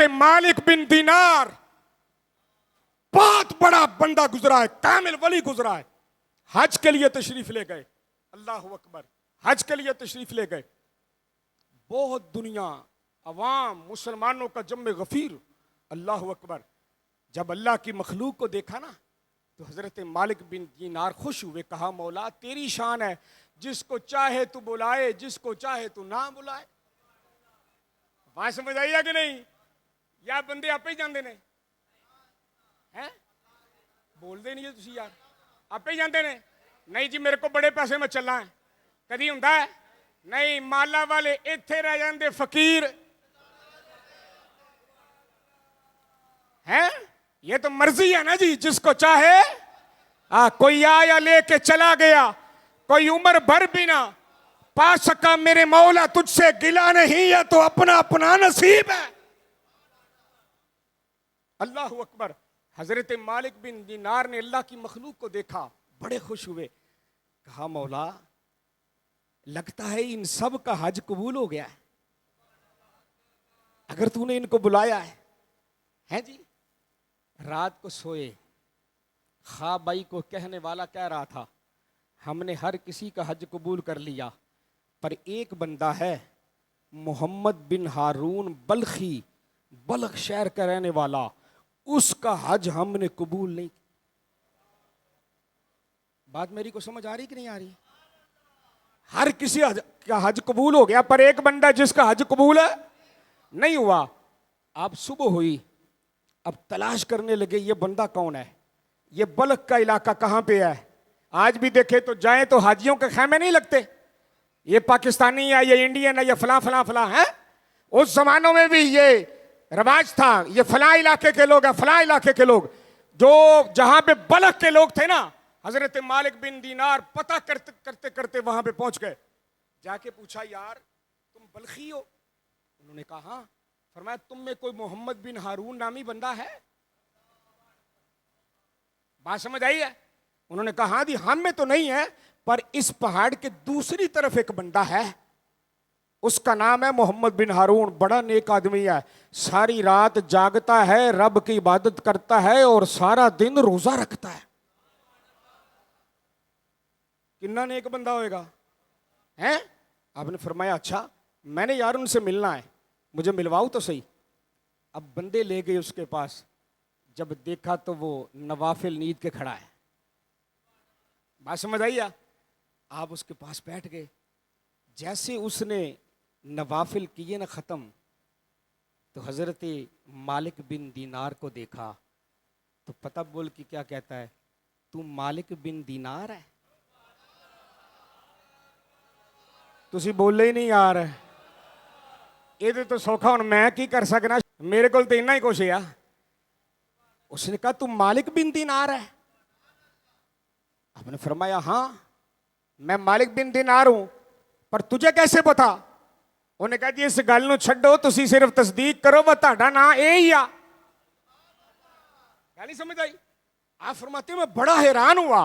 मालिक बिन दीनार बहुत बड़ा बंदा गुजरा है, कामिल वली गुजरा है। हज के लिए तशरीफ ले गए, अल्लाह अकबर, हज के लिए तशरीफ ले गए। बहुत दुनिया अवाम मुसलमानों का जम्मे गफीर, अल्लाह अकबर। जब अल्लाह की मखलूक को देखा ना तो हजरत मालिक बिन दीनार खुश हुए, कहा मौला तेरी शान है, जिसको चाहे तू बुलाए, जिसको चाहे तू ना बुलाए। बात समझ आई है कि नहीं? या बंदे आपे ही जाते ने हैं? बोलते नहीं तुसी यार, आपे ही जाते ने। नहीं जी मेरे को बड़े पैसे में चलना है, कभी हुंदा है नहीं। माला वाले इत्थे रह जाते, फकीर हैं। ये तो मर्जी है ना जी, जिसको चाहे कोई आया लेके चला गया, कोई उम्र भर भी ना पा सका मेरे मौला तुझसे गिला नहीं है, तो अपना अपना नसीब है। अल्लाह अकबर। हजरत मालिक बिन दीनार ने अल्लाह की मखलूक को देखा, बड़े खुश हुए, कहा मौला लगता है इन सब का हज कबूल हो गया है, अगर तूने इनको बुलाया है जी। रात को सोए, ख्वाब बाई को कहने वाला कह रहा था हमने हर किसी का हज कबूल कर लिया, पर एक बंदा है मोहम्मद बिन हारून बल्खी, बल्ख शहर का रहने वाला, उसका हज हमने कबूल नहीं। बात मेरी को समझ आ रही कि नहीं आ रही? हर किसी का हज कबूल हो गया, पर एक बंदा जिसका हज कबूल है नहीं हुआ। अब सुबह हुई, अब तलाश करने लगे ये बंदा कौन है, ये बल्ख का इलाका कहां पे है। आज भी देखे तो जाएं तो हाजियों के खैमे नहीं लगते, ये पाकिस्तानी है, ये इंडियन है, ये फला फला फला है। उस जमानों में भी ये रवाज था, ये फला इलाके के लोग हैं, फला इलाके के लोग। जो जहां पे बल्ख के लोग थे ना, हजरत मालिक बिन दीनार पता करते करते करते वहां पे पहुंच गए। जाके पूछा यार तुम बल्खी हो? उन्होंने कहा हाँ। फरमाया तुम में कोई मोहम्मद बिन हारून नामी बंदा है? बात समझ आई है? उन्होंने कहा हाँ दी, हम में तो नहीं है, पर इस पहाड़ के दूसरी तरफ एक बंदा है, उसका नाम है मोहम्मद बिन हारून, बड़ा नेक आदमी है, सारी रात जागता है, रब की इबादत करता है और सारा दिन रोजा रखता है। कितना नेक बंदा होएगा हैं? आपने फरमाया अच्छा मैंने यार उनसे मिलना है, मुझे मिलवाओ तो सही। अब बंदे ले गए उसके पास, जब देखा तो वो नवाफिल नींद के खड़ा है। बात समझ आई? आप उसके पास बैठ गए। जैसे उसने नवाफिल किए ना खत्म, तो हजरत मालिक बिन दीनार को देखा तो पता बोल कि क्या कहता है, तू मालिक बिन दीनार है? तुसी बोले ही नहीं यार, ये तो सौखा हूं मैं की कर सकना, मेरे को तो इन्ना ही कुछ है। उसने कहा तू मालिक बिन दीनार है? आपने फरमाया हाँ मैं मालिक बिन दीनार हूं, पर तुझे कैसे पता? उन्हें कहा जी इस गल नूं छड्डो, तुसी सिर्फ तस्दीक करो वो तुहाडा नाम ए ही आ। गल नहीं समझ आई? आप फरमाते मैं बड़ा हैरान हुआ,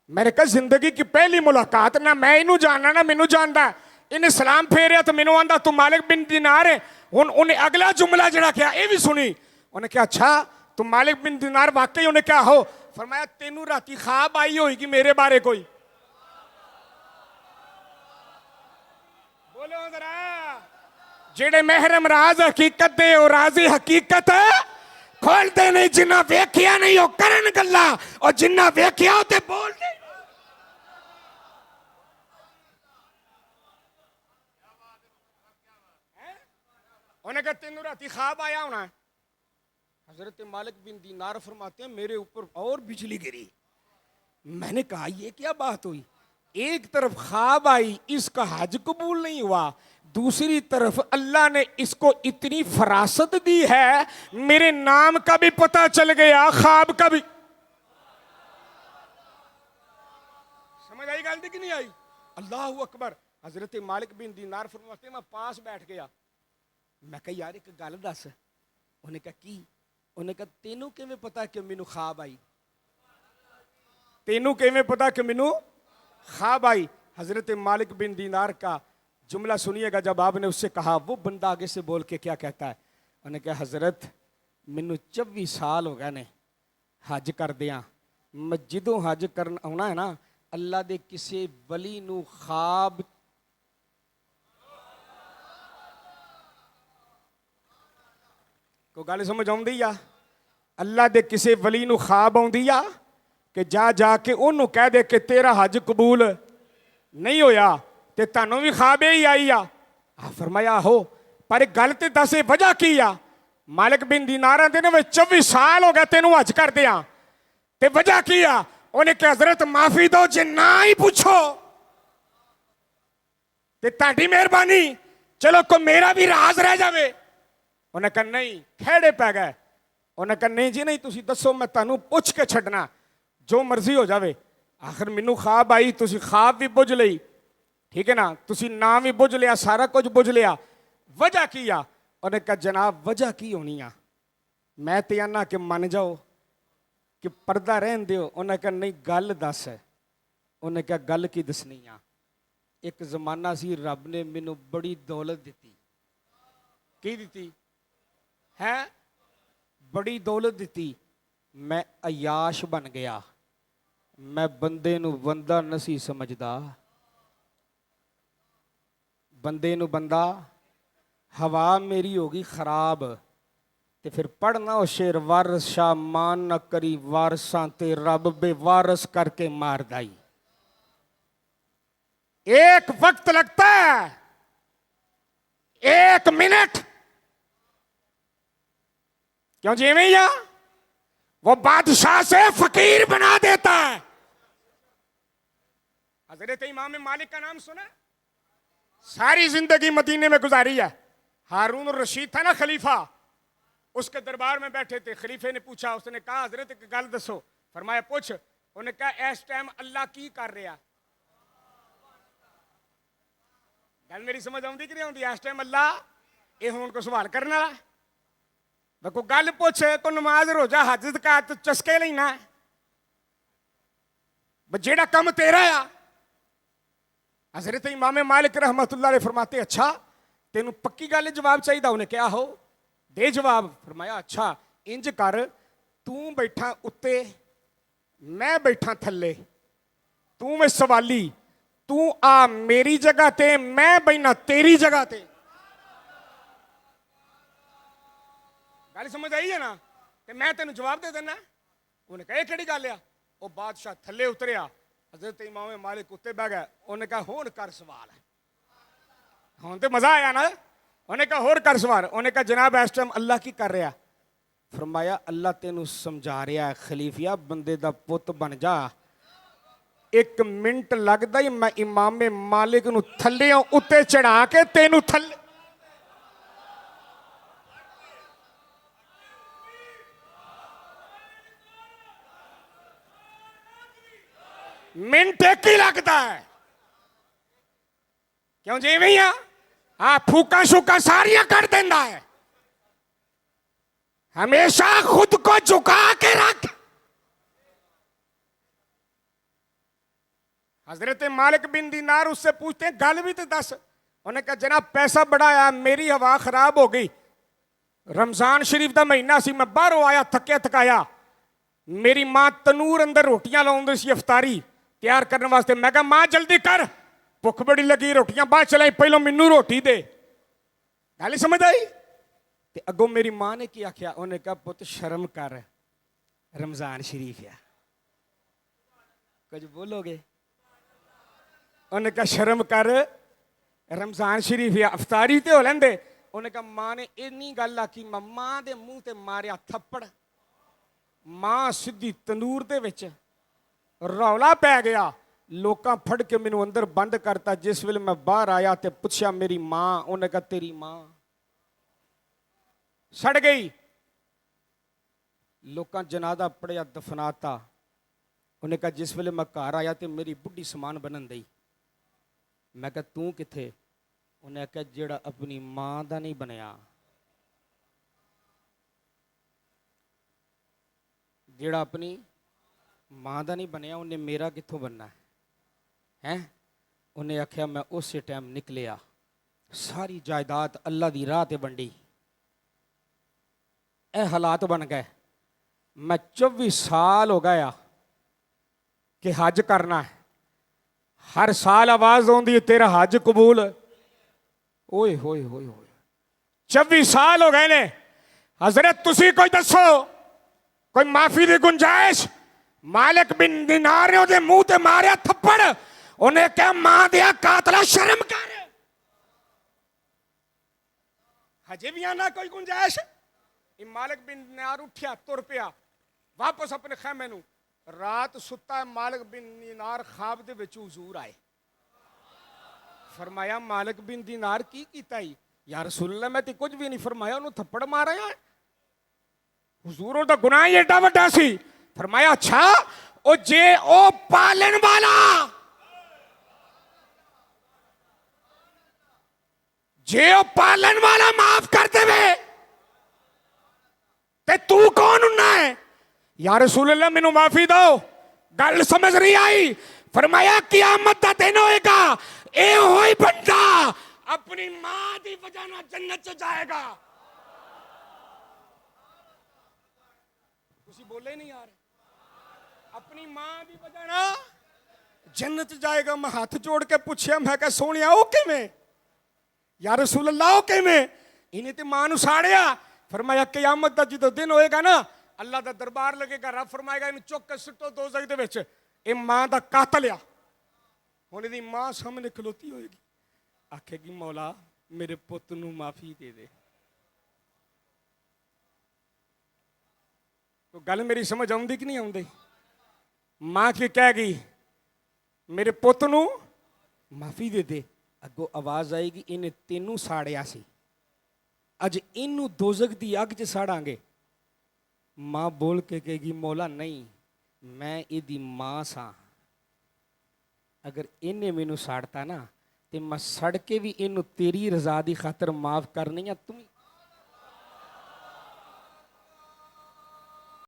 मैंने कहा जिंदगी की पहली मुलाकात, ना मैं इनू जानना ना मैनू जानदा। इन्हें सलाम फेरिया तो मैनू आंदा तू मालिक बिन दीनार है। हुण उन्हें अगला जुमला जड़ा क्या ये भी सुनी। उन्हें क्या अच्छा तू मालिक बिन दीनार वाकई? उन्हें क्या हो? फरमाया तेनू राती ख्वाब आई होगी मेरे बारे कोई? बोलो जरा। जेड़े महरम राज हकीकत दे और राजी हकीकत खोलते नहीं, जिन्ना वेखिया नहीं हो करन गल्ला, और जिन्ना वेखिया हो ते बोल नहीं। उन्हें कहा तेनू राती ख्वाब आया होना है। हजरत मालिक बिन दीनार फरमाते हैं मेरे ऊपर और बिजली गिरी। मैंने कहा ये क्या बात हुई? एक तरफ ख्वाब आई, इसका हज कबूल नहीं हुआ, दूसरी तरफ अल्लाह ने इसको इतनी फरासत दी है, मेरे नाम का भी पता चल गया, ख्वाब का भी। समझ आई गल कि नहीं आई? अल्लाह अकबर। हजरत मालिक बिन दीनार फरमाते मैं पास बैठ गया। मैं कहा यार एक गल दस। उन्हें कहा की? उन्हें कहा तेनू किवें पता कि मैनू ख्वाब आई? तेनू किवें पता कि मैनू ख्वाब आई? हजरत मालिक बिन दीनार का जुमला सुनिएगा। जब आपने उससे कहा, वो बंदा आगे से बोल के क्या कहता है, उन्हें कहा हज़रत मैनू 24 साल हो गए ने हज करदियां, मैं जदों हज करन आउणा है ना अल्लाह दे किसी वली नू ख्वाब को गल समझ आउंदी आ, अल्लाह दे किसी वली नू ख्वाब आउंदी आ कि जा जाके उन्होंने कह दे कि तेरा हज कबूल नहीं होया ते तुहानू भी ख्वाब ही आई आ। फरमाया हो पर गल ते दस वजह की आ। मालिक बिन दीनार आंदे ने 24 साल हो गए तेनू हज करदियां ते वजह की आ। उन्हें कहा हज़रत माफी दो जे ना ही पूछो ते ताड़ी मेहरबानी, चलो को मेरा भी राज रह जावे। उन्हें कहा नहीं, खेड़े पै गए। उन्हें कहा नहीं जी नहीं, तुसी दसो मैं तुहानू पुछ के छड्डना जो मर्जी हो जावे। आखिर मैनू ख्वाब आई, तुसी ख्वाब भी बुझ लई, ठीक है ना, तुसी नाम भी बुझ लिया, सारा कुछ बुझ लिया, वजह की आ। उन्हें कहा जनाब वजह की होनी आ, मैं ते आना कि मन जाओ कि पर्दा रहन दियो। उन्हें कहा नहीं गल दस है। उन्हें कहा गल की दसनी आ, एक जमाना सी रब ने मैनू बड़ी दौलत दी। की दी है? बड़ी दौलत दी। मैं अयाश बन गया, मैं बंदे नू बंदा नहीं समझदा, बंदे नू बंदा, हवा मेरी हो गई खराब। ते फिर पढ़ना हो शेर वारस शाह मान न करी वारसां ते रब बेवारस करके मार दाई। एक वक्त लगता है, एक मिनट क्यों जी भैया, वो बादशाह से फकीर बना देता है। हजरत इमाम मालिक का नाम सुना? सारी जिंदगी मदीने में गुजारी है। हारून रशीद था ना खलीफा, उसके दरबार में बैठे थे। खलीफे ने पूछा, उसने कहा हजरत एक गल दसो। फरमाया पूछ। उन्हें कहा इस टाइम अल्लाह की कर रहा? गल मेरी समझ आउंदी कि नहीं आउंदी? इस टाइम अल्लाह ये हुण को सवाल करने वाला को गल पूछ, को नमाज रोजा हज ज़कात चस्के लेना जेड़ा कम तेरा आ। हजरत इमाम मालिक रहमतुल्लाह अलैह फरमाते अच्छा तेनू पक्की गल जवाब चाहिए? उन्हें क्या हो दे जवाब। फरमाया अच्छा इंज कर, तू बैठा उत्ते मैं बैठा थल्ले, तू मैं सवाली, तू आ मेरी जगह ते मैं बैठना तेरी जगह ते। गल समझ आई है ना? ते मैं तेन जवाब दे देना। उन्हें कहा केड़ी गल आ? वो बादशाह थल्ले उतरिया, हजरत इमाम मालिक उत्ते बह गए। उन्हें कहा होर कर सवाल, हुण ते मजा आया ना। उन्हें कहा होर कर सवाल। उन्हें कहा जनाब इस टाइम अल्लाह की कर रहा? फरमाया अल्लाह तेनू समझा रहा है खलीफिया बंदे दा पुत बन जा। एक मिनट लगदा ही मैं इमाम मालिक नू थल्ले उत्ते चढ़ा के तेनू थल्ले। मिनट एक ही लगता है क्यों जी भैया? हाँ फूका शूका सारिया कर देता है। हमेशा खुद को झुका के रख। हजरत मालिक बिन दीनार उससे पूछते हैं गल भी तो दस। उन्हें कहा जनाब पैसा बड़ा आया, मेरी हवा खराब हो गई, रमजान शरीफ का महीना सी, मैं बाहरों आया थकिया थकाया, मेरी मां तनूर अंदर रोटियां लाउंदी सी अफतारी तैयार करने वास्ते। मैं कहा मां जल्दी कर, भुख बड़ी लगी, रोटियां बाद चलाई, पहलों मैनू रोटी दे। गल समझ आई? ते अगों मेरी मां ने की आख्या? उन्हें कहा पुत शर्म कर, रमजान शरीफ है। कुछ बोलोगे? उन्हें कहा शर्म कर, रमजान शरीफ है, अफतारी ते हो लेंदे। उन्हें कहा मां ने इन्नी गल आखी, मां दे मुंह ते मारिया थप्पड़, मां सीधी तंदूर दे विच, रौला पै गया, लोकां फड़ के मैनू अंदर बंद करता। जिस वेले मैं बाहर आया तो पूछा मेरी मां, उन्हें कहा तेरी मां सड़ गई। लोकां जनादा पड़िया दफनाता। उन्हें कहा जिस वेले मैं घर आया तो मेरी बुढ़ी समान बनन दई। मैं कहा तू किथे? उन्हें कहा जेड़ा अपनी मां दा नहीं बनया, जेड़ा अपनी मां दा नहीं बनया उन्हें मेरा कित्थों बनना है? उन्हें आख्या मैं उस टाइम निकलिया, सारी जायदाद अल्लाह दी राह ते बंडी, ये हालात बन गए। मैं 24 साल हो गया कि हज करना है, हर साल आवाज आती है तेरा हज कबूल। ओए होए होए होए, 24 साल हो गए ने। हजरत तुसी कोई दसो, कोई माफी की गुंजाइश? मालिक बिन दिनार ने ਉਹਦੇ ਮੂੰਹ ਤੇ ਮਾਰਿਆ ਥੱਪੜ, ਉਹਨੇ ਕਿਹਾ ਮਾਂ ਦਿਆ ਕਾਤਲਾ शर्म कर। हजे भी आना कोई गुंजाइश? मालिक बिन दिनार उठिया तुर पिया वापस अपने खैमे नूं। रात सुता मालिक बिन दिनार ख्वाब दे विच हुजूर आए। फरमाया मालिक बिन दिनार की कीता ही? या रसूल अल्लाह मैं तो कुछ भी नहीं। फरमाया उन्होंने थप्पड़ मारा है। हुजूरों का गुनाह ही एडा वड्डा सी। फरमाया अच्छा ओ जे ओ पालन वाला, जे ओ पालन वाला माफ कर देवे ते तू कौन हुन्ना है? या रसूल अल्लाह मैनू माफी दो। गल समझ नहीं आई। फरमाया कियामत दा दिन होएगा, ए होई बंदा अपनी मां दी वजह नाल जन्नत च जाएगा। तुसी बोले नहीं यार, अपनी मां दी वजह नाल जन्नत जाएगा। मैं हाथ जोड़ के पूछया, मैं कहा सोनिया ओ किवें? या रसूल अल्लाह ओ किवें? इन्हें ते मां नूं साड़िया। फरमाया कियामत दा जो दिन होएगा ना, अल्लाह दा दरबार लगेगा, रब फरमाएगा इन्हूं चुक के सुट्टो दोज़ख दे विच, ये मां दा कातल आ। हुण इहदी मां सामने खलोती होएगी, आखेगी मौला मेरे पुत नूं माफी दे दे। तो गल मेरी समझ आउंदी कि नहीं आउंदी? मां की कहेगी मेरे पुत नूं माफी दे दे। अगों आवाज आएगी इन्हें तेनू साड़िया सी, अज इनू दोज़ख दी अग च साड़ांगे। मां बोल के कहेगी मौला नहीं, मैं इहदी मां सा, अगर इन्हें मैनू साड़ता ना तो मैं सड़ के भी इनू तेरी रजा दी खातर माफ करनी है। तुम